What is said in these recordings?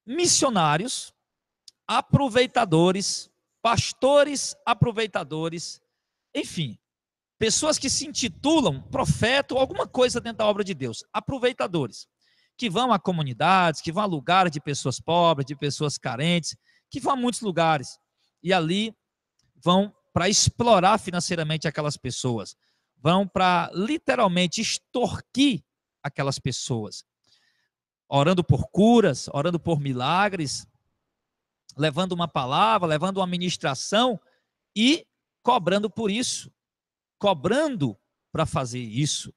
missionários, aproveitadores, pastores aproveitadores, enfim, pessoas que se intitulam profeta ou alguma coisa dentro da obra de Deus, aproveitadores, que vão a comunidades, que vão a lugares de pessoas pobres, de pessoas carentes, que vão a muitos lugares, e ali vão para explorar financeiramente aquelas pessoas, vão para literalmente extorquir aquelas pessoas, orando por curas, orando por milagres, levando uma palavra, levando uma ministração e cobrando por isso, cobrando para fazer isso.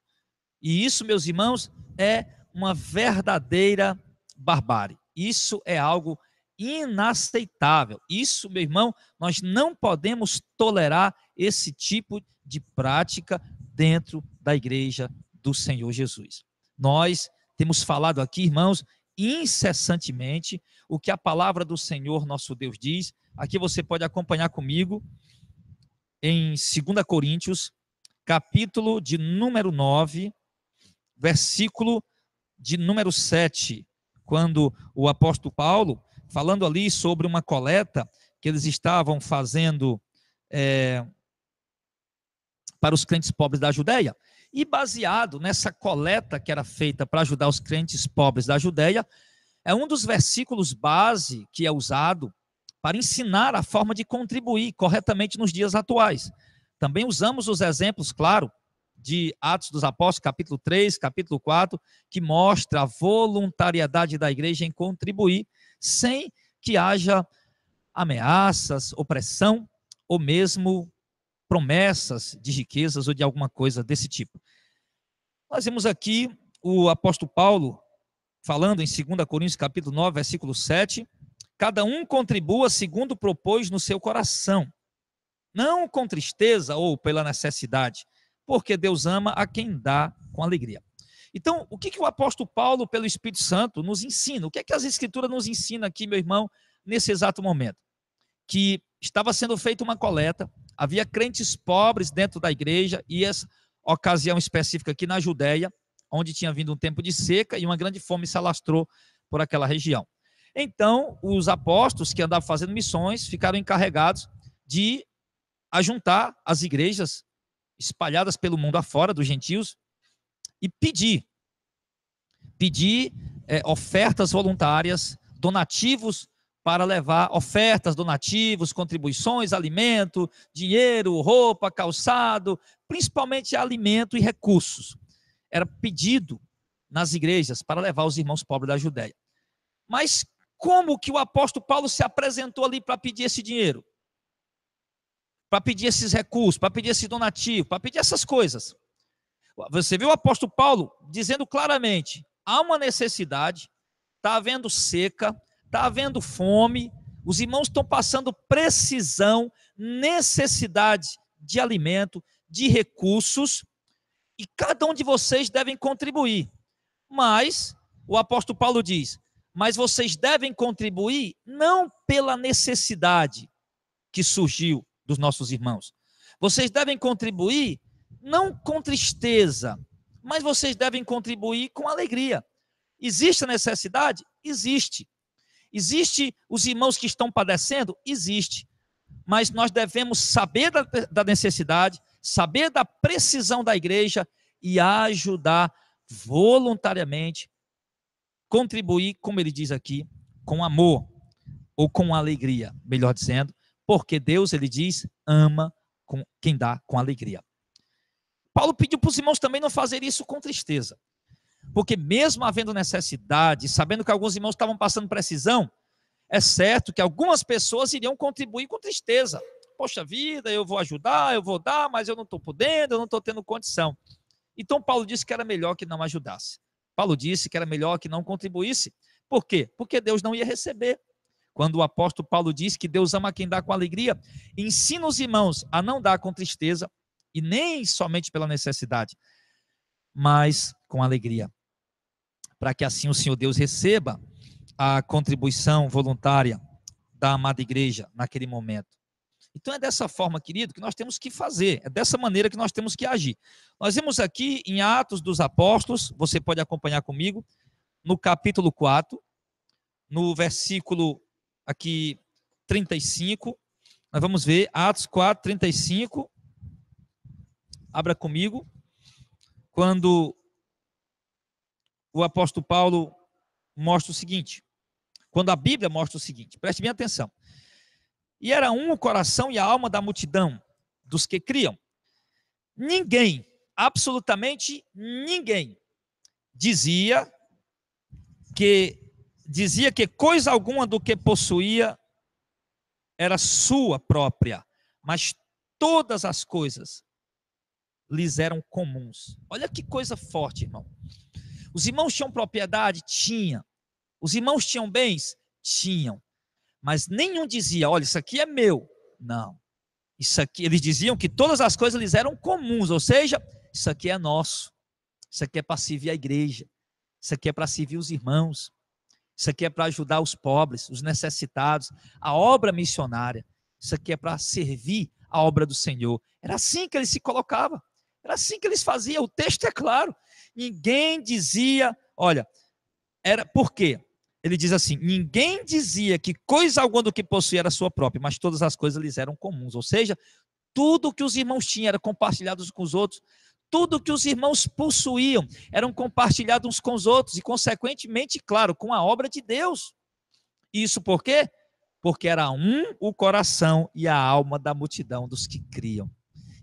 E isso, meus irmãos, é uma verdadeira barbárie. Isso é algo inaceitável. Isso, meu irmão, nós não podemos tolerar esse tipo de prática dentro da igreja do Senhor Jesus. Nós temos falado aqui, irmãos, incessantemente o que a palavra do Senhor nosso Deus diz. Aqui você pode acompanhar comigo em 2 Coríntios, capítulo de número 9, versículo de número 7, quando o apóstolo Paulo, falando ali sobre uma coleta que eles estavam fazendo para os crentes pobres da Judeia, e baseado nessa coleta que era feita para ajudar os crentes pobres da Judeia, é um dos versículos base que é usado para ensinar a forma de contribuir corretamente nos dias atuais. Também usamos os exemplos, claro, de Atos dos Apóstolos, capítulo 3, capítulo 4, que mostra a voluntariedade da igreja em contribuir, sem que haja ameaças, opressão, ou mesmo promessas de riquezas ou de alguma coisa desse tipo. Nós vemos aqui o apóstolo Paulo falando em 2 Coríntios capítulo 9, versículo 7, cada um contribua segundo propôs no seu coração, não com tristeza ou pela necessidade, porque Deus ama a quem dá com alegria. Então, o que o apóstolo Paulo, pelo Espírito Santo, nos ensina? O que é que as Escrituras nos ensinam aqui, meu irmão, nesse exato momento? Que estava sendo feita uma coleta, havia crentes pobres dentro da igreja, e essa ocasião específica aqui na Judeia, onde tinha vindo um tempo de seca e uma grande fome se alastrou por aquela região. Então, os apóstolos que andavam fazendo missões ficaram encarregados de ajuntar as igrejas espalhadas pelo mundo afora, dos gentios, e pedir ofertas voluntárias, donativos, para levar ofertas, donativos, contribuições, alimento, dinheiro, roupa, calçado, principalmente alimento e recursos. Era pedido nas igrejas para levar os irmãos pobres da Judeia. Mas como que o apóstolo Paulo se apresentou ali para pedir esse dinheiro? Para pedir esses recursos, para pedir esse donativo, para pedir essas coisas? Você viu o apóstolo Paulo dizendo claramente, há uma necessidade, está havendo seca, está havendo fome, os irmãos estão passando precisão, necessidade de alimento, de recursos, e cada um de vocês devem contribuir. Mas, o apóstolo Paulo diz, mas vocês devem contribuir não pela necessidade que surgiu dos nossos irmãos. Vocês devem contribuir não com tristeza, mas vocês devem contribuir com alegria. Existe a necessidade? Existe. Existe os irmãos que estão padecendo? Existe. Mas nós devemos saber da necessidade, saber da precisão da igreja e ajudar voluntariamente, contribuir, como ele diz aqui, com amor, ou com alegria, melhor dizendo, porque Deus, ele diz, ama com quem dá com alegria. Paulo pediu para os irmãos também não fazer isso com tristeza, porque mesmo havendo necessidade, sabendo que alguns irmãos estavam passando precisão, é certo que algumas pessoas iriam contribuir com tristeza. Poxa vida, eu vou ajudar, eu vou dar, mas eu não estou podendo, eu não estou tendo condição. Então Paulo disse que era melhor que não ajudasse. Paulo disse que era melhor que não contribuísse. Por quê? Porque Deus não ia receber. Quando o apóstolo Paulo diz que Deus ama quem dá com alegria, ensina os irmãos a não dar com tristeza, e nem somente pela necessidade, mas com alegria, para que assim o Senhor Deus receba a contribuição voluntária da amada igreja naquele momento. Então é dessa forma, querido, que nós temos que fazer, é dessa maneira que nós temos que agir. Nós vemos aqui em Atos dos Apóstolos, você pode acompanhar comigo, no capítulo 4, no versículo aqui 35, nós vamos ver Atos 4, 35, abra comigo, quando o apóstolo Paulo mostra o seguinte, quando a Bíblia mostra o seguinte, preste bem atenção. E era um o coração e a alma da multidão, dos que criam. Ninguém, absolutamente ninguém, dizia que coisa alguma do que possuía era sua própria, mas todas as coisas lhes eram comuns. Olha que coisa forte, irmão. Os irmãos tinham propriedade? Tinha. Os irmãos tinham bens? Tinham. Mas nenhum dizia, olha, isso aqui é meu. Não. Isso aqui, eles diziam que todas as coisas lhes eram comuns, ou seja, isso aqui é nosso. Isso aqui é para servir a igreja. Isso aqui é para servir os irmãos. Isso aqui é para ajudar os pobres, os necessitados, a obra missionária. Isso aqui é para servir a obra do Senhor. Era assim que eles se colocavam. Era assim que eles faziam. O texto é claro. Ninguém dizia, olha, era por quê? Ele diz assim, ninguém dizia que coisa alguma do que possuía era sua própria, mas todas as coisas lhes eram comuns. Ou seja, tudo que os irmãos tinham era compartilhado uns com os outros. Tudo que os irmãos possuíam eram compartilhados uns com os outros e, consequentemente, claro, com a obra de Deus. Isso por quê? Porque era um o coração e a alma da multidão dos que criam.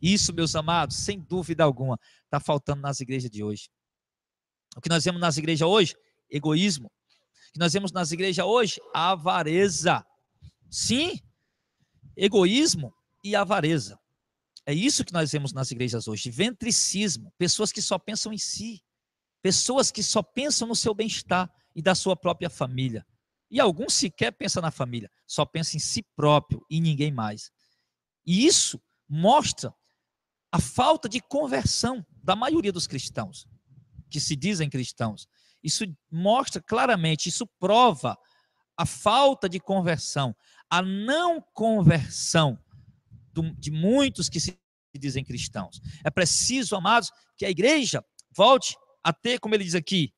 Isso, meus amados, sem dúvida alguma, está faltando nas igrejas de hoje. O que nós vemos nas igrejas hoje? Egoísmo. O que nós vemos nas igrejas hoje? Avareza. Sim, egoísmo e avareza. É isso que nós vemos nas igrejas hoje, ventricismo, pessoas que só pensam em si, pessoas que só pensam no seu bem-estar e da sua própria família. E alguns sequer pensam na família, só pensam em si próprio e ninguém mais. E isso mostra a falta de conversão da maioria dos cristãos, que se dizem cristãos. Isso mostra claramente, isso prova a falta de conversão, a não conversão de muitos que se dizem cristãos. É preciso, amados, que a igreja volte a ter, como ele diz aqui,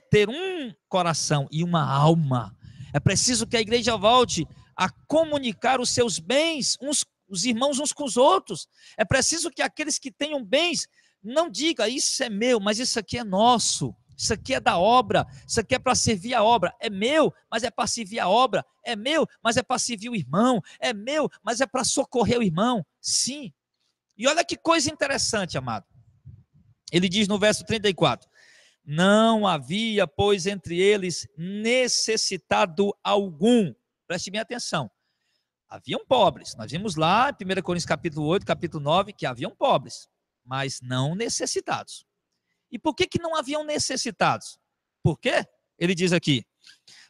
ter um coração e uma alma. É preciso que a igreja volte a comunicar os seus bens, os irmãos uns com os outros. É preciso que aqueles que tenham bens não digam, isso é meu, mas isso aqui é nosso. Isso aqui é da obra, isso aqui é para servir a obra. É meu, mas é para servir a obra. É meu, mas é para servir o irmão. É meu, mas é para socorrer o irmão. Sim. E olha que coisa interessante, amado. Ele diz no verso 34, não havia, pois, entre eles necessitado algum. Preste bem atenção. Haviam pobres. Nós vimos lá, em 1 Coríntios capítulo 8, capítulo 9, que haviam pobres, mas não necessitados. E por que não haviam necessitados? Por quê? Ele diz aqui,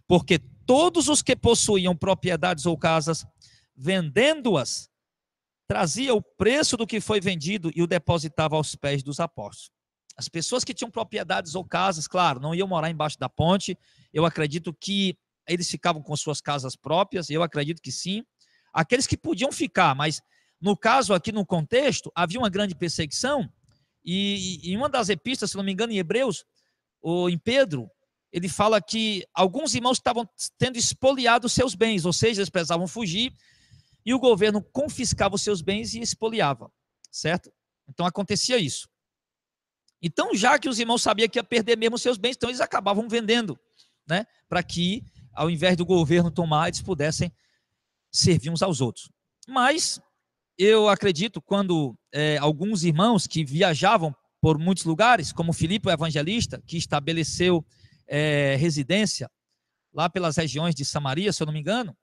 porque todos os que possuíam propriedades ou casas, vendendo-as, trazia o preço do que foi vendido e o depositava aos pés dos apóstolos. As pessoas que tinham propriedades ou casas, claro, não iam morar embaixo da ponte, eu acredito que eles ficavam com suas casas próprias, eu acredito que sim. Aqueles que podiam ficar, mas no caso aqui no contexto, havia uma grande perseguição. E em uma das epístolas, se não me engano, em Hebreus, ou em Pedro, ele fala que alguns irmãos estavam tendo expoliado os seus bens, ou seja, eles precisavam fugir, e o governo confiscava os seus bens e expoliava, certo? Então acontecia isso. Então, já que os irmãos sabiam que ia perder mesmo os seus bens, então eles acabavam vendendo, né? Para que, ao invés do governo tomar, eles pudessem servir uns aos outros. Mas eu acredito quando alguns irmãos que viajavam por muitos lugares, como Filipe o evangelista, que estabeleceu residência lá pelas regiões de Samaria, se eu não me engano,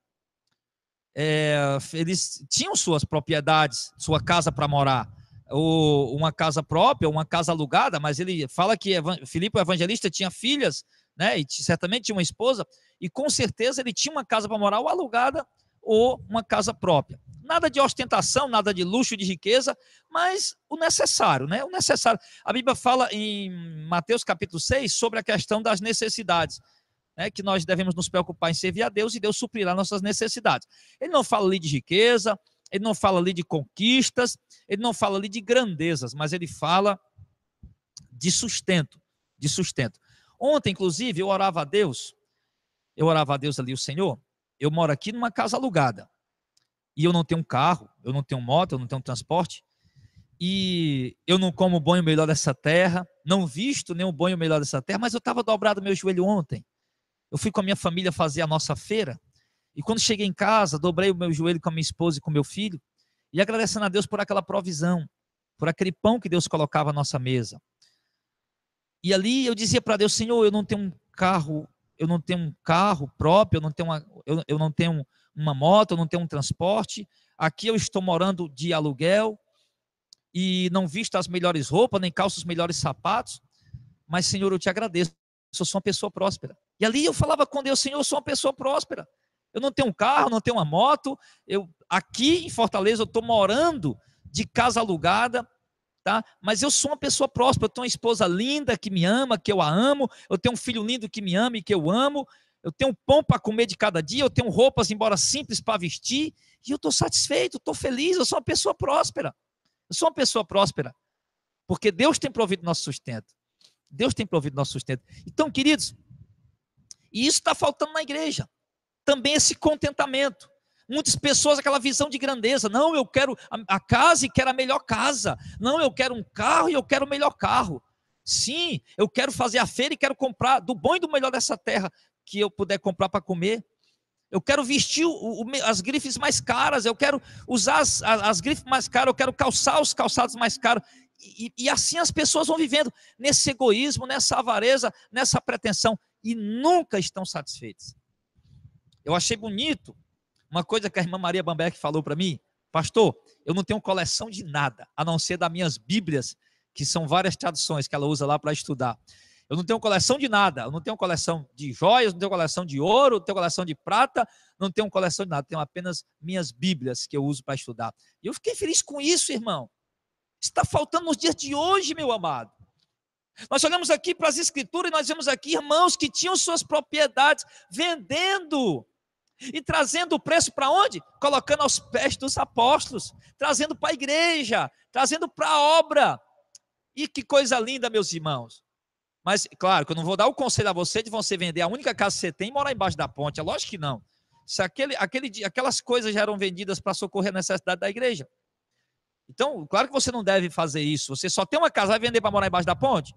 eles tinham suas propriedades, sua casa para morar, ou uma casa própria, uma casa alugada, mas ele fala que Filipe o evangelista tinha filhas, né, e certamente tinha uma esposa, e com certeza ele tinha uma casa para morar, ou alugada, ou uma casa própria. Nada de ostentação, nada de luxo, de riqueza, mas o necessário, né? O necessário. A Bíblia fala em Mateus capítulo 6 sobre a questão das necessidades, né? Que nós devemos nos preocupar em servir a Deus e Deus suprirá nossas necessidades. Ele não fala ali de riqueza, ele não fala ali de conquistas, ele não fala ali de grandezas, mas ele fala de sustento, de sustento. Ontem, inclusive, eu orava a Deus eu orava a Deus ali, o Senhor, eu moro aqui numa casa alugada, e eu não tenho um carro, eu não tenho moto, eu não tenho transporte, e eu não como o bom e o melhor dessa terra, não visto nem o bom e o melhor dessa terra, mas eu estava dobrado meu joelho ontem. Eu fui com a minha família fazer a nossa feira, e quando cheguei em casa, dobrei o meu joelho com a minha esposa e com o meu filho, e agradecendo a Deus por aquela provisão, por aquele pão que Deus colocava à nossa mesa. E ali eu dizia para Deus, Senhor, eu não tenho um carro próprio, eu não tenho uma moto, eu não tenho um transporte, aqui eu estou morando de aluguel, e não visto as melhores roupas, nem calço os melhores sapatos, mas Senhor, eu te agradeço, eu sou uma pessoa próspera. E ali eu falava com Deus, Senhor, eu sou uma pessoa próspera, eu não tenho um carro, não tenho uma moto, aqui em Fortaleza eu estou morando de casa alugada, tá? Mas eu sou uma pessoa próspera, eu tenho uma esposa linda que me ama, que eu a amo, eu tenho um filho lindo que me ama e que eu amo, eu tenho pão para comer de cada dia, eu tenho roupas, embora simples, para vestir, e eu estou satisfeito, estou feliz, eu sou uma pessoa próspera. Eu sou uma pessoa próspera, porque Deus tem provido nosso sustento. Deus tem provido nosso sustento. Então, queridos, e isso está faltando na igreja. Também esse contentamento. Muitas pessoas, aquela visão de grandeza. Não, eu quero a casa e quero a melhor casa. Não, eu quero um carro e eu quero o melhor carro. Sim, eu quero fazer a feira e quero comprar do bom e do melhor dessa terra que eu puder comprar para comer. Eu quero vestir as grifes mais caras, eu quero usar as grifes mais caras, eu quero calçar os calçados mais caros. E assim as pessoas vão vivendo nesse egoísmo, nessa avareza, nessa pretensão, e nunca estão satisfeitas. Eu achei bonito uma coisa que a irmã Maria Bamberg falou para mim: pastor, eu não tenho coleção de nada, a não ser das minhas Bíblias, que são várias traduções que ela usa lá para estudar. Eu não tenho coleção de nada, eu não tenho coleção de joias, não tenho coleção de ouro, não tenho coleção de prata, não tenho coleção de nada, tenho apenas minhas Bíblias que eu uso para estudar. E eu fiquei feliz com isso, irmão. Está faltando nos dias de hoje, meu amado. Nós olhamos aqui para as Escrituras e nós vemos aqui irmãos que tinham suas propriedades vendendo e trazendo o preço para onde? Colocando aos pés dos apóstolos, trazendo para a igreja, trazendo para a obra. E que coisa linda, meus irmãos. Mas, claro, que eu não vou dar o conselho a você de você vender a única casa que você tem e morar embaixo da ponte. É lógico que não. Se aquelas coisas já eram vendidas para socorrer a necessidade da igreja. Então, claro que você não deve fazer isso. Você só tem uma casa, vai vender para morar embaixo da ponte?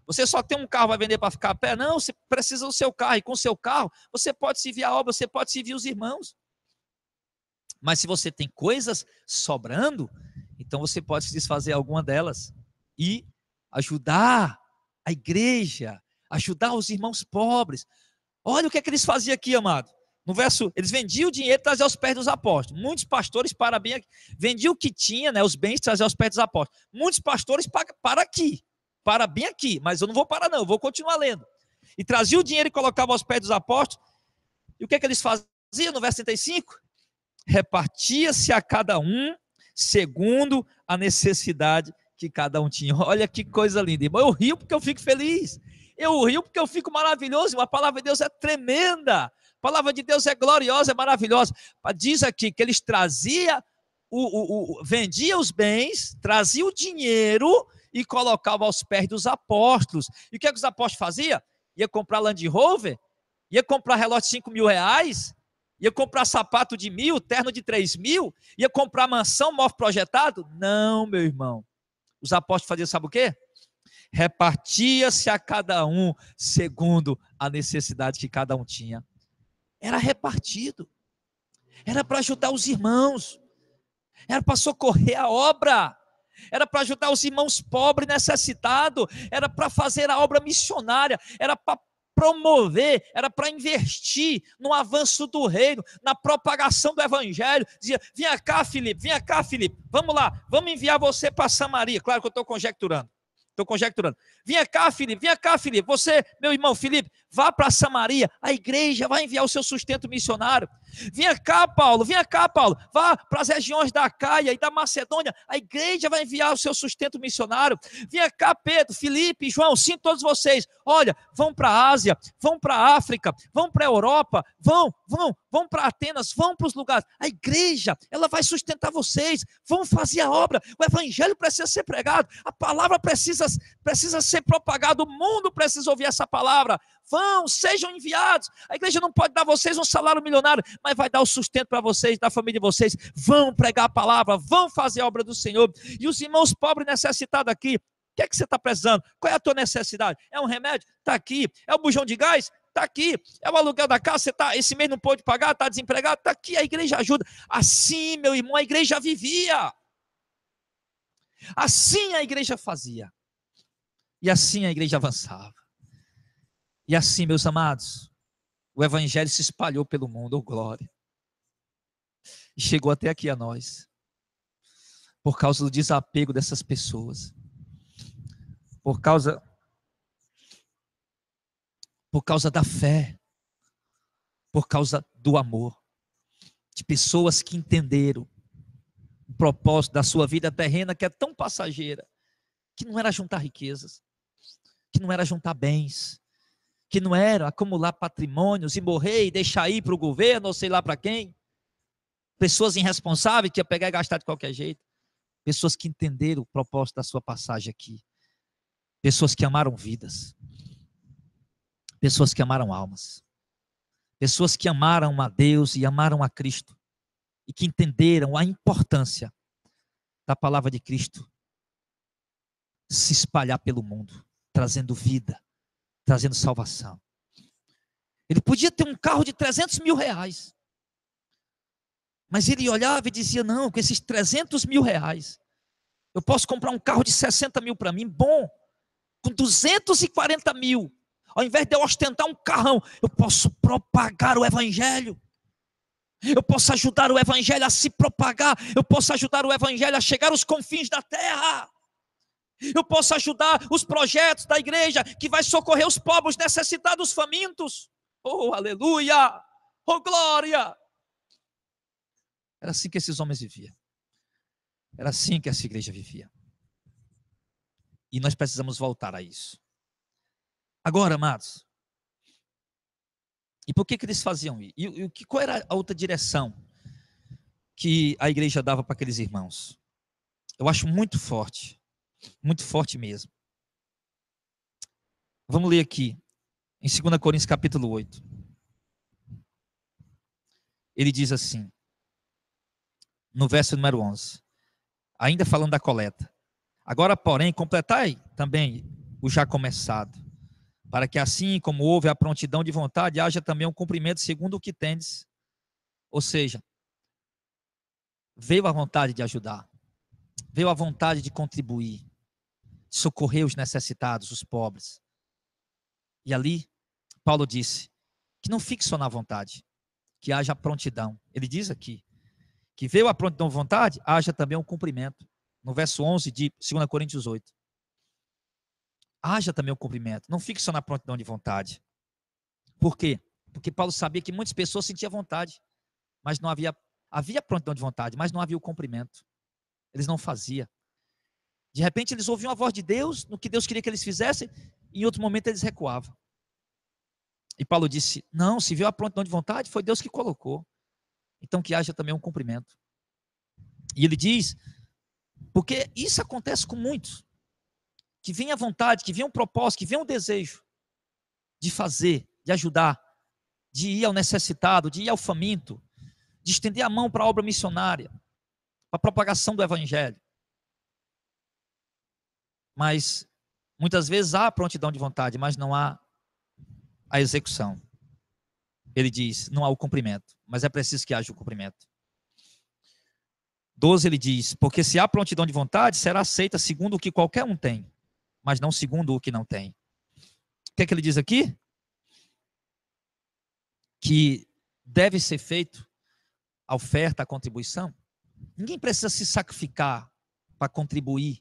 Você só tem um carro, vai vender para ficar a pé? Não, você precisa do seu carro. E com o seu carro, você pode servir a obra, você pode servir os irmãos. Mas se você tem coisas sobrando, então você pode se desfazer alguma delas e ajudar a igreja, ajudar os irmãos pobres. Olha o que é que eles faziam aqui, amado. No verso, eles vendiam o dinheiro e traziam aos pés dos apóstolos. Muitos pastores para bem aqui, vendiam o que tinha, né, os bens, traziam aos pés dos apóstolos. Muitos pastores para aqui, para bem aqui, mas eu não vou parar não, eu vou continuar lendo. E traziam o dinheiro e colocavam aos pés dos apóstolos. E o que é que eles faziam no verso 35? Repartia-se a cada um segundo a necessidade que cada um tinha. Olha que coisa linda, irmão. Eu rio porque eu fico feliz. Eu rio porque eu fico maravilhoso. A palavra de Deus é tremenda. A palavra de Deus é gloriosa, é maravilhosa. Diz aqui que eles traziam, vendiam os bens, traziam o dinheiro e colocavam aos pés dos apóstolos. E o que é que os apóstolos faziam? Ia comprar Land Rover? Ia comprar relógio de 5 mil reais? Ia comprar sapato de 1.000, terno de 3.000? Ia comprar mansão, móvel projetado? Não, meu irmão. Os apóstolos faziam, sabe o quê? Repartia-se a cada um segundo a necessidade que cada um tinha. Era repartido. Era para ajudar os irmãos. Era para socorrer a obra. Era para ajudar os irmãos pobres necessitados. Era para fazer a obra missionária. Era para promover, era para investir no avanço do reino, na propagação do evangelho. Dizia, vem cá, Filipe, vamos lá, vamos enviar você para Samaria. Claro que eu estou conjecturando. Vem cá, Filipe, você, meu irmão Filipe, vá para Samaria, a igreja vai enviar o seu sustento missionário. Vem cá, Paulo, vá para as regiões da Acaia e da Macedônia, a igreja vai enviar o seu sustento missionário. Vem cá, Pedro, Filipe, João, sim, todos vocês, olha, vão para a Ásia, vão para a África, vão para a Europa, vão para Atenas, vão para os lugares. A igreja, ela vai sustentar vocês, vão fazer a obra, o evangelho precisa ser pregado, a palavra precisa ser propagada, o mundo precisa ouvir essa palavra. vão, sejam enviados. A igreja não pode dar a vocês um salário milionário, mas vai dar o sustento para vocês, da família de vocês. Vão pregar a palavra, vão fazer a obra do Senhor. E os irmãos pobres necessitados aqui, o que é que você está precisando? Qual é a tua necessidade? É um remédio? Está aqui. É o bujão de gás? Está aqui. É o aluguel da casa? Você tá, esse mês não pode pagar? Está desempregado? Está aqui. A igreja ajuda. Assim, meu irmão, a igreja vivia. Assim a igreja fazia. E assim a igreja avançava. E assim, meus amados, o evangelho se espalhou pelo mundo, oh glória. E chegou até aqui a nós. Por causa do desapego dessas pessoas. Por causa da fé. Por causa do amor. De pessoas que entenderam o propósito da sua vida terrena, que é tão passageira, que não era juntar riquezas, que não era juntar bens, que não era acumular patrimônios e morrer e deixar ir para o governo, ou sei lá para quem. Pessoas irresponsáveis que ia pegar e gastar de qualquer jeito. Pessoas que entenderam o propósito da sua passagem aqui. Pessoas que amaram vidas. Pessoas que amaram almas. Pessoas que amaram a Deus e amaram a Cristo. E que entenderam a importância da palavra de Cristo se espalhar pelo mundo, trazendo vida, trazendo salvação. Ele podia ter um carro de 300 mil reais, mas ele olhava e dizia, não, com esses 300 mil reais, eu posso comprar um carro de 60 mil para mim, bom, com 240 mil, ao invés de eu ostentar um carrão, eu posso propagar o evangelho. Eu posso ajudar o evangelho a se propagar. Eu posso ajudar o evangelho a chegar aos confins da terra. Eu posso ajudar os projetos da igreja que vai socorrer os pobres necessitados, famintos. Oh, aleluia! Oh, glória! Era assim que esses homens viviam. Era assim que essa igreja vivia. E nós precisamos voltar a isso. Agora, amados, e por que eles faziam isso? E qual era a outra direção que a igreja dava para aqueles irmãos? Eu acho muito forte mesmo. Vamos ler aqui, em 2 Coríntios capítulo 8. Ele diz assim, no verso número 11, ainda falando da coleta. Agora, porém, completai também o já começado, para que assim como houve a prontidão de vontade, haja também um cumprimento segundo o que tendes. Ou seja, veio a vontade de ajudar, veio a vontade de contribuir, de socorrer os necessitados, os pobres. E ali, Paulo disse que não fique só na vontade, que haja prontidão. Ele diz aqui, que veio a prontidão de vontade, haja também um cumprimento. No verso 11 de 2 Coríntios 8. Haja também o cumprimento. Não fique só na prontidão de vontade. Por quê? Porque Paulo sabia que muitas pessoas sentiam vontade, mas não havia prontidão de vontade, mas não havia o cumprimento. Eles não faziam. De repente eles ouviam a voz de Deus, no que Deus queria que eles fizessem, e em outro momento eles recuavam. E Paulo disse, não, se viu a prontidão de vontade, foi Deus que colocou. Então que haja também um cumprimento. E ele diz, porque isso acontece com muitos, que vem a vontade, que vem um propósito, que vem um desejo de fazer, de ajudar, de ir ao necessitado, de ir ao faminto, de estender a mão para a obra missionária, para a propagação do evangelho. Mas muitas vezes há prontidão de vontade, mas não há a execução. Ele diz, não há o cumprimento, mas é preciso que haja o cumprimento. 12 ele diz, porque se há prontidão de vontade, será aceita segundo o que qualquer um tem, mas não segundo o que não tem. O que é que ele diz aqui? Que deve ser feito a oferta, a contribuição. Ninguém precisa se sacrificar para contribuir.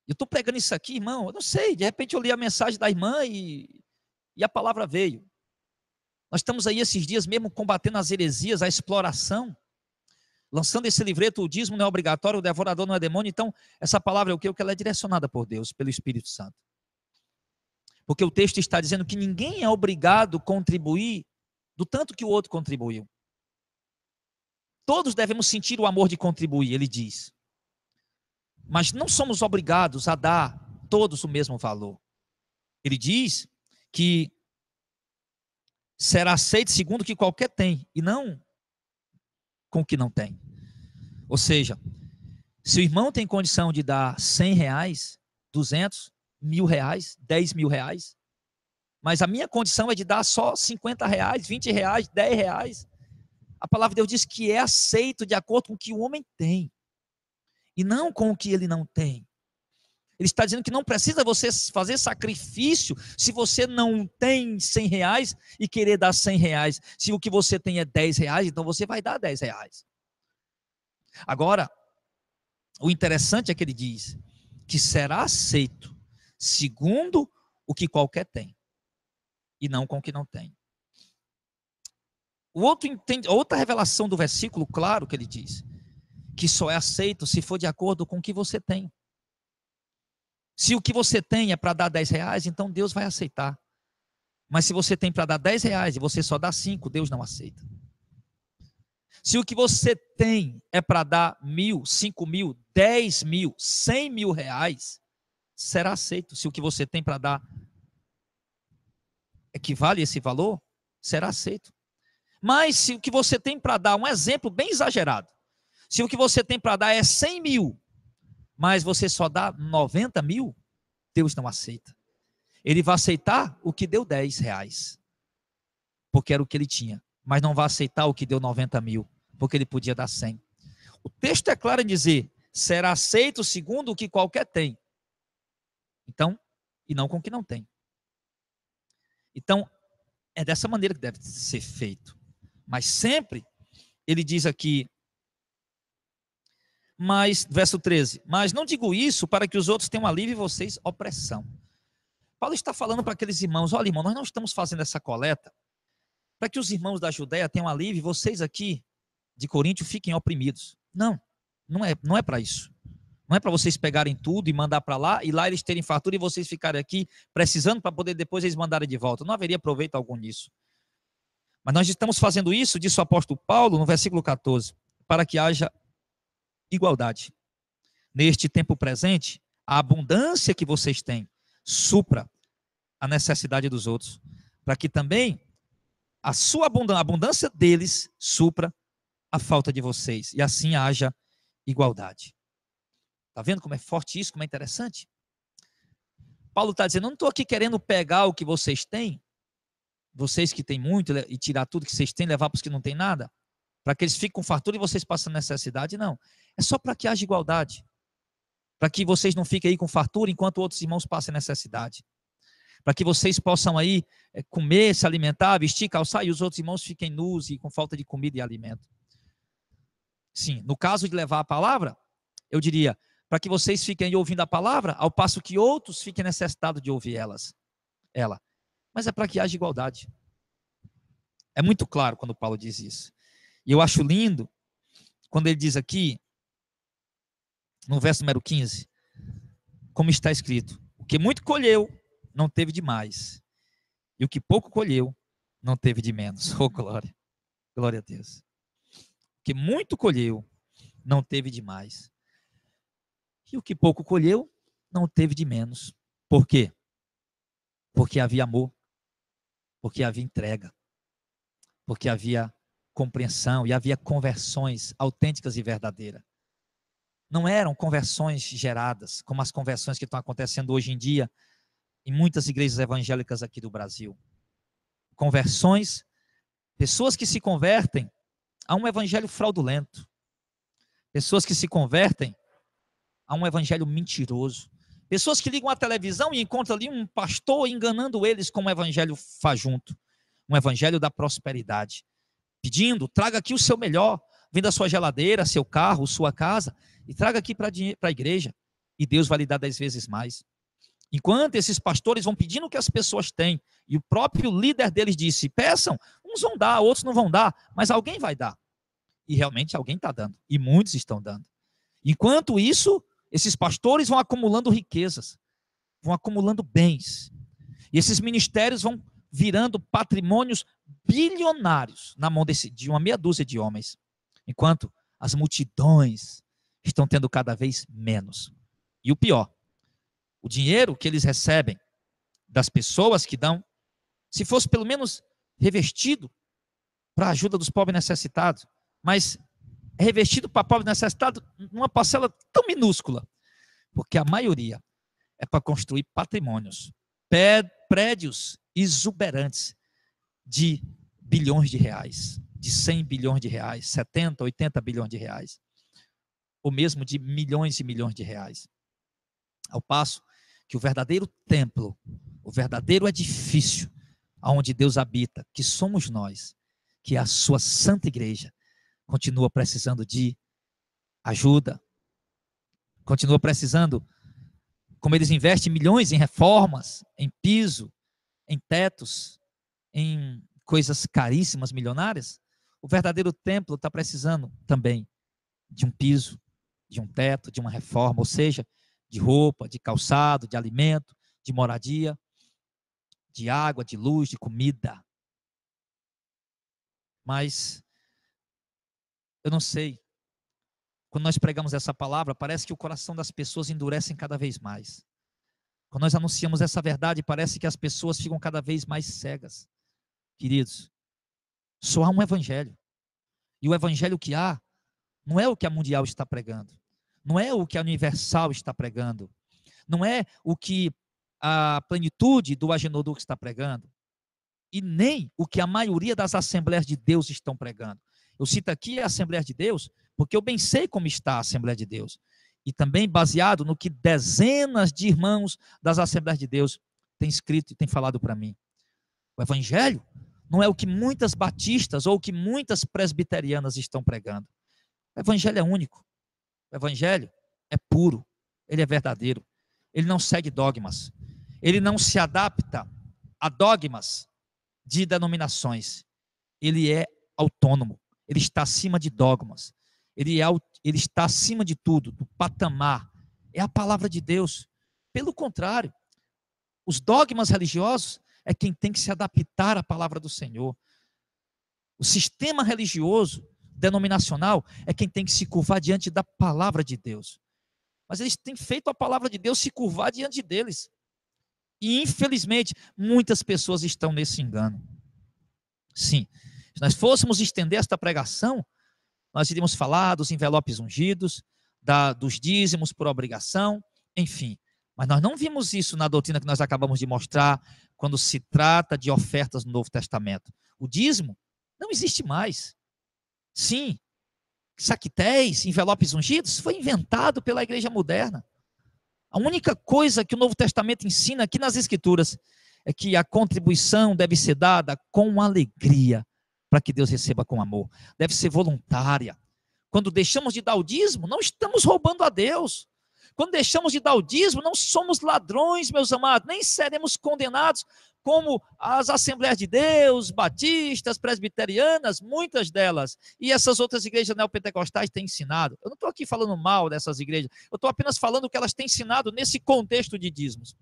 Eu estou pregando isso aqui, irmão, eu não sei, de repente eu li a mensagem da irmã e a palavra veio. Nós estamos aí esses dias mesmo combatendo as heresias, a exploração, lançando esse livreto, o dízimo não é obrigatório, o devorador não é demônio. Então, essa palavra é o quê? O que ela é direcionada por Deus, pelo Espírito Santo. Porque o texto está dizendo que ninguém é obrigado a contribuir do tanto que o outro contribuiu. Todos devemos sentir o amor de contribuir, ele diz. Mas não somos obrigados a dar todos o mesmo valor. Ele diz que será aceito segundo o que qualquer tem, e não com o que não tem. Ou seja, se o irmão tem condição de dar R$100, 200, R$1.000, R$10.000, mas a minha condição é de dar só R$50, R$20, R$10, a palavra de Deus diz que é aceito de acordo com o que o homem tem, e não com o que ele não tem. Ele está dizendo que não precisa você fazer sacrifício se você não tem R$100 e querer dar R$100. Se o que você tem é R$10, então você vai dar R$10. Agora, o interessante é que ele diz que será aceito segundo o que qualquer tem, e não com o que não tem. Outra revelação do versículo, claro que ele diz, que só é aceito se for de acordo com o que você tem. Se o que você tem é para dar R$10, então Deus vai aceitar. Mas se você tem para dar R$10 e você só dá 5, Deus não aceita. Se o que você tem é para dar 1.000, 5.000, 10.000, R$100.000, será aceito. Se o que você tem para dar equivale a esse valor, será aceito. Mas se o que você tem para dar, um exemplo bem exagerado, se o que você tem para dar é 100.000, mas você só dá 90.000, Deus não aceita. Ele vai aceitar o que deu R$10, porque era o que ele tinha, mas não vai aceitar o que deu 90.000, porque ele podia dar 100. O texto é claro em dizer, será aceito segundo o que qualquer tem. Então, e não com o que não tem. Então, é dessa maneira que deve ser feito. Mas sempre, ele diz aqui, mas, verso 13, mas não digo isso para que os outros tenham alívio e vocês opressão. Paulo está falando para aqueles irmãos, olha irmão, nós não estamos fazendo essa coleta para que os irmãos da Judéia tenham alívio e vocês aqui de Coríntio fiquem oprimidos. Não, não é para isso. Não é para vocês pegarem tudo e mandar para lá, e lá eles terem fartura e vocês ficarem aqui precisando para poder depois eles mandarem de volta. Não haveria proveito algum nisso. Mas nós estamos fazendo isso, disse o apóstolo Paulo, no versículo 14, para que haja igualdade. Neste tempo presente, a abundância que vocês têm supra a necessidade dos outros, para que também a sua abundância deles supra a falta de vocês, e assim haja igualdade. Está vendo como é forte isso, como é interessante? Paulo está dizendo, não estou aqui querendo pegar o que vocês têm, vocês que têm muito, e tirar tudo que vocês têm, levar para os que não têm nada, para que eles fiquem com fartura e vocês passem necessidade, não. É só para que haja igualdade, para que vocês não fiquem aí com fartura enquanto outros irmãos passem necessidade, para que vocês possam aí comer, se alimentar, vestir, calçar, e os outros irmãos fiquem nus e com falta de comida e alimento. Sim, no caso de levar a palavra, eu diria, para que vocês fiquem aí ouvindo a palavra, ao passo que outros fiquem necessitados de ouvir ela. Mas é para que haja igualdade. É muito claro quando Paulo diz isso. E eu acho lindo quando ele diz aqui, no verso número 15, como está escrito, o que muito colheu, não teve de mais, e o que pouco colheu, não teve de menos. Oh, glória! Glória a Deus. O que muito colheu, não teve de mais, e o que pouco colheu, não teve de menos. Por quê? Porque havia amor, porque havia entrega, porque havia compreensão e havia conversões autênticas e verdadeiras. Não eram conversões geradas, como as conversões que estão acontecendo hoje em dia em muitas igrejas evangélicas aqui do Brasil. Conversões, pessoas que se convertem a um evangelho fraudulento, pessoas que se convertem a um evangelho mentiroso, pessoas que ligam a televisão e encontram ali um pastor enganando eles com um evangelho fajunto, um evangelho da prosperidade, pedindo, traga aqui o seu melhor, venda a sua geladeira, seu carro, sua casa, e traga aqui para a igreja, e Deus vai lhe dar 10 vezes mais. Enquanto esses pastores vão pedindo o que as pessoas têm, e o próprio líder deles disse, peçam, uns vão dar, outros não vão dar, mas alguém vai dar. E realmente alguém está dando, e muitos estão dando. Enquanto isso, esses pastores vão acumulando riquezas, vão acumulando bens, e esses ministérios vão virando patrimônios bilionários na mão de uma meia dúzia de homens, enquanto as multidões estão tendo cada vez menos. E o pior, o dinheiro que eles recebem das pessoas que dão se fosse pelo menos revestido para a ajuda dos pobres necessitados, mas é revestido para pobre necessitado numa parcela tão minúscula, porque a maioria é para construir patrimônios, prédios exuberantes de bilhões de reais, de 100 bilhões de reais, 70, 80 bilhões de reais, ou mesmo de milhões e milhões de reais. Ao passo que o verdadeiro templo, o verdadeiro edifício, onde Deus habita, que somos nós, que é a sua santa igreja, continua precisando de ajuda, continua precisando, como eles investem milhões em reformas, em piso, em tetos, em coisas caríssimas, milionárias, o verdadeiro templo está precisando também de um piso, de um teto, de uma reforma, ou seja, de roupa, de calçado, de alimento, de moradia, de água, de luz, de comida. Mas eu não sei, quando nós pregamos essa palavra, parece que o coração das pessoas endurece cada vez mais. Quando nós anunciamos essa verdade, parece que as pessoas ficam cada vez mais cegas. Queridos, só há um evangelho. E o evangelho que há, não é o que a Mundial está pregando. Não é o que a Universal está pregando. Não é o que a plenitude do Agenor está pregando. E nem o que a maioria das Assembleias de Deus estão pregando. Eu cito aqui a Assembleia de Deus, porque eu bem sei como está a Assembleia de Deus. E também baseado no que dezenas de irmãos das Assembleias de Deus têm escrito e têm falado para mim. O Evangelho não é o que muitas batistas ou o que muitas presbiterianas estão pregando. O Evangelho é único. O Evangelho é puro. Ele é verdadeiro. Ele não segue dogmas. Ele não se adapta a dogmas de denominações. Ele é autônomo. Ele está acima de dogmas. Ele está acima de tudo, do patamar. É a palavra de Deus. Pelo contrário, os dogmas religiosos é quem tem que se adaptar à palavra do Senhor. O sistema religioso, denominacional, é quem tem que se curvar diante da palavra de Deus. Mas eles têm feito a palavra de Deus se curvar diante deles. E, infelizmente, muitas pessoas estão nesse engano. Sim, se nós fôssemos estender esta pregação, nós iríamos falar dos envelopes ungidos, dos dízimos por obrigação, enfim. Mas nós não vimos isso na doutrina que nós acabamos de mostrar, quando se trata de ofertas no Novo Testamento. O dízimo não existe mais. Sim, saquetéis, envelopes ungidos, foi inventado pela igreja moderna. A única coisa que o Novo Testamento ensina aqui nas Escrituras é que a contribuição deve ser dada com alegria, para que Deus receba com amor. Deve ser voluntária. Quando deixamos de dar o dízimo, não estamos roubando a Deus. Quando deixamos de dar o dízimo, não somos ladrões, meus amados, nem seremos condenados como as Assembleias de Deus, batistas, presbiterianas, muitas delas, e essas outras igrejas neopentecostais têm ensinado. Eu não estou aqui falando mal dessas igrejas, eu estou apenas falando o que elas têm ensinado nesse contexto de dízimos.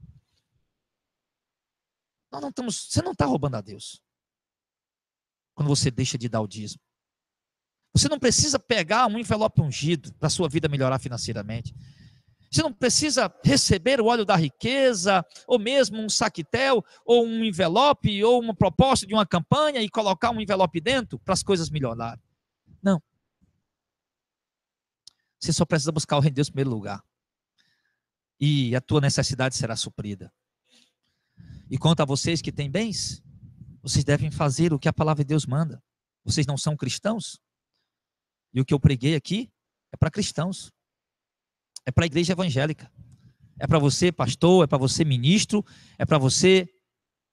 Você não está roubando a Deus quando você deixa de dar o dízimo. Você não precisa pegar um envelope ungido para a sua vida melhorar financeiramente. Você não precisa receber o óleo da riqueza, ou mesmo um saquetel, ou um envelope, ou uma proposta de uma campanha e colocar um envelope dentro para as coisas melhorarem. Não. Você só precisa buscar o reino de Deus em primeiro lugar. E a tua necessidade será suprida. E quanto a vocês que têm bens, vocês devem fazer o que a palavra de Deus manda. Vocês não são cristãos? E o que eu preguei aqui é para cristãos. É para a igreja evangélica. É para você, pastor, é para você, ministro, é para você,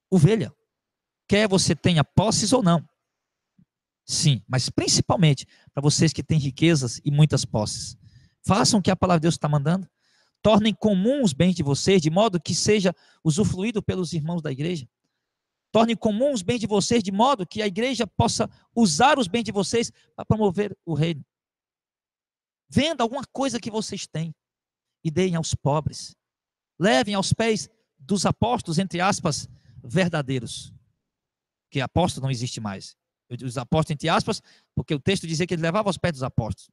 ovelha. Quer você tenha posses ou não. Sim, mas principalmente para vocês que têm riquezas e muitas posses. Façam o que a palavra de Deus está mandando. Tornem comum os bens de vocês, de modo que seja usufruído pelos irmãos da igreja. Tornem comum os bens de vocês, de modo que a igreja possa usar os bens de vocês para promover o reino. Venda alguma coisa que vocês têm e deem aos pobres. Levem aos pés dos apóstolos, entre aspas, verdadeiros. Porque apóstolo não existe mais. Os apóstolos, entre aspas, porque o texto dizia que ele levava aos pés dos apóstolos.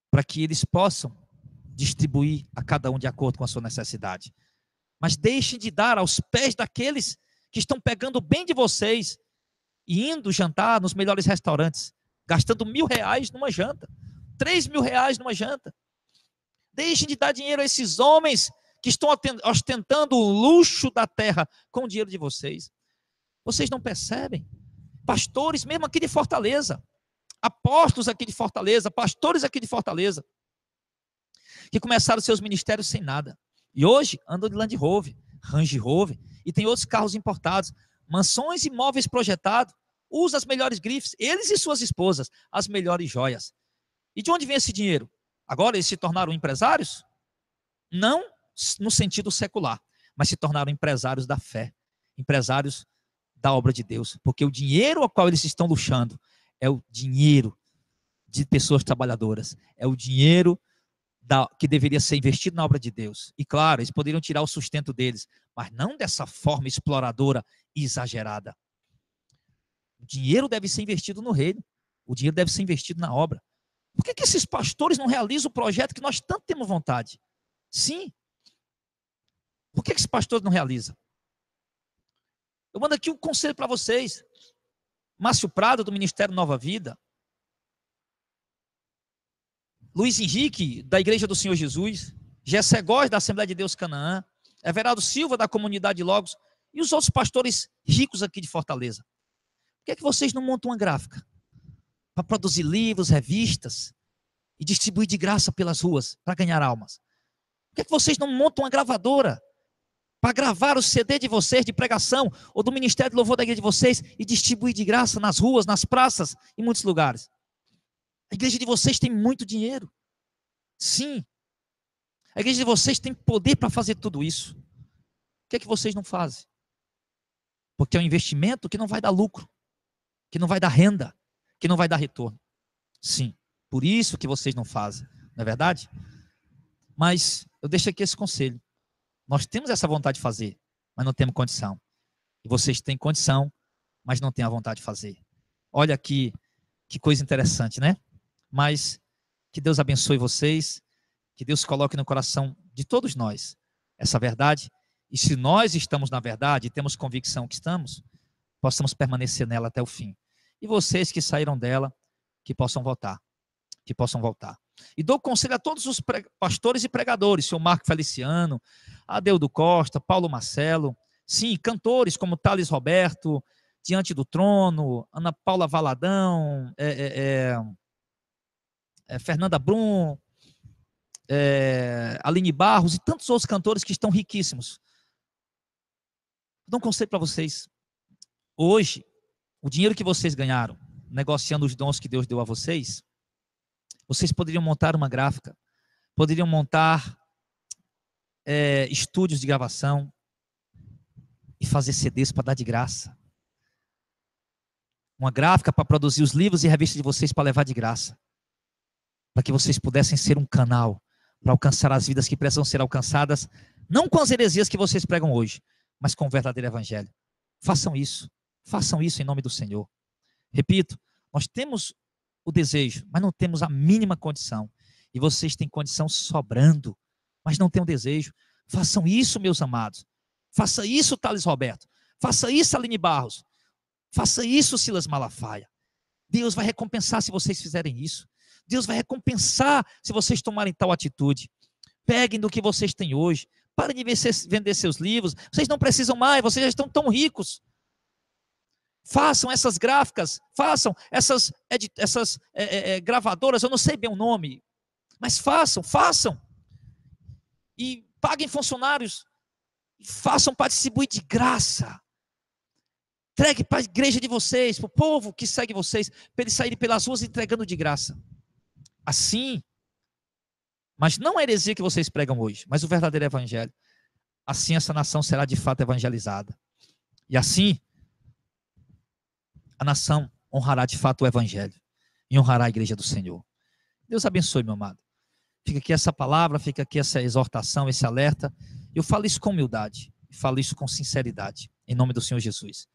Para que eles possam distribuir a cada um de acordo com a sua necessidade. Mas deixem de dar aos pés daqueles que estão pegando bem de vocês e indo jantar nos melhores restaurantes, gastando R$1.000 numa janta, R$3.000 numa janta. Deixem de dar dinheiro a esses homens que estão ostentando o luxo da terra com o dinheiro de vocês. Vocês não percebem? Pastores, mesmo aqui de Fortaleza, apóstolos aqui de Fortaleza, pastores aqui de Fortaleza, que começaram seus ministérios sem nada. E hoje andam de Land Rover, Range Rover, e tem outros carros importados, mansões e imóveis projetados, usa as melhores grifes, eles e suas esposas, as melhores joias. E de onde vem esse dinheiro? Agora eles se tornaram empresários? Não no sentido secular, mas se tornaram empresários da fé, empresários da obra de Deus, porque o dinheiro ao qual eles estão luxando é o dinheiro de pessoas trabalhadoras, é o dinheiro que deveria ser investido na obra de Deus. E claro, eles poderiam tirar o sustento deles, mas não dessa forma exploradora e exagerada. O dinheiro deve ser investido no reino, o dinheiro deve ser investido na obra. Por que esses pastores não realizam o projeto que nós tanto temos vontade? Sim. Por que esses pastores não realizam? Eu mando aqui um conselho para vocês. Márcio Prado, do Ministério Nova Vida. Luiz Henrique, da Igreja do Senhor Jesus. Gessé Góes, da Assembleia de Deus Canaã. Everaldo Silva, da Comunidade Logos. E os outros pastores ricos aqui de Fortaleza. Por que vocês não montam uma gráfica? Para produzir livros, revistas e distribuir de graça pelas ruas para ganhar almas. Por que vocês não montam uma gravadora para gravar o CD de vocês de pregação ou do Ministério de Louvor da igreja de vocês e distribuir de graça nas ruas, nas praças, em muitos lugares? A igreja de vocês tem muito dinheiro. Sim. A igreja de vocês tem poder para fazer tudo isso. Por que vocês não fazem? Porque é um investimento que não vai dar lucro, que não vai dar renda, que não vai dar retorno. Sim, por isso que vocês não fazem, não é verdade? Mas eu deixo aqui esse conselho. Nós temos essa vontade de fazer, mas não temos condição. E vocês têm condição, mas não têm a vontade de fazer. Olha aqui, que coisa interessante, né? Mas que Deus abençoe vocês, que Deus coloque no coração de todos nós essa verdade. E se nós estamos na verdade e temos convicção que estamos, possamos permanecer nela até o fim. E vocês que saíram dela, que possam voltar. Que possam voltar. E dou conselho a todos os pastores e pregadores, senhor Marco Feliciano, Adeudo Costa, Paulo Marcelo, sim, cantores como Thales Roberto, Diante do Trono, Ana Paula Valadão, Fernanda Brum, Aline Barros e tantos outros cantores que estão riquíssimos. Dou um conselho para vocês. Hoje, o dinheiro que vocês ganharam, negociando os dons que Deus deu a vocês, vocês poderiam montar uma gráfica, poderiam montar estúdios de gravação e fazer CDs para dar de graça. Uma gráfica para produzir os livros e revistas de vocês para levar de graça. Para que vocês pudessem ser um canal para alcançar as vidas que precisam ser alcançadas, não com as heresias que vocês pregam hoje, mas com o verdadeiro evangelho. Façam isso em nome do Senhor. Repito, nós temos o desejo, mas não temos a mínima condição. E vocês têm condição sobrando, mas não têm o desejo. Façam isso, meus amados. Faça isso, Thales Roberto. Faça isso, Aline Barros. Faça isso, Silas Malafaia. Deus vai recompensar se vocês fizerem isso. Deus vai recompensar se vocês tomarem tal atitude. Peguem do que vocês têm hoje. Parem de vender seus livros. Vocês não precisam mais, vocês já estão tão ricos. Façam essas gráficas, façam essas gravadoras, eu não sei bem o nome, mas façam. E paguem funcionários, façam para distribuir de graça. Entregue para a igreja de vocês, para o povo que segue vocês, para eles saírem pelas ruas entregando de graça. Assim, mas não a heresia que vocês pregam hoje, mas o verdadeiro evangelho. Assim essa nação será de fato evangelizada. E assim, a nação honrará de fato o evangelho e honrará a igreja do Senhor. Deus abençoe, meu amado. Fica aqui essa palavra, fica aqui essa exortação, esse alerta. Eu falo isso com humildade, falo isso com sinceridade, em nome do Senhor Jesus.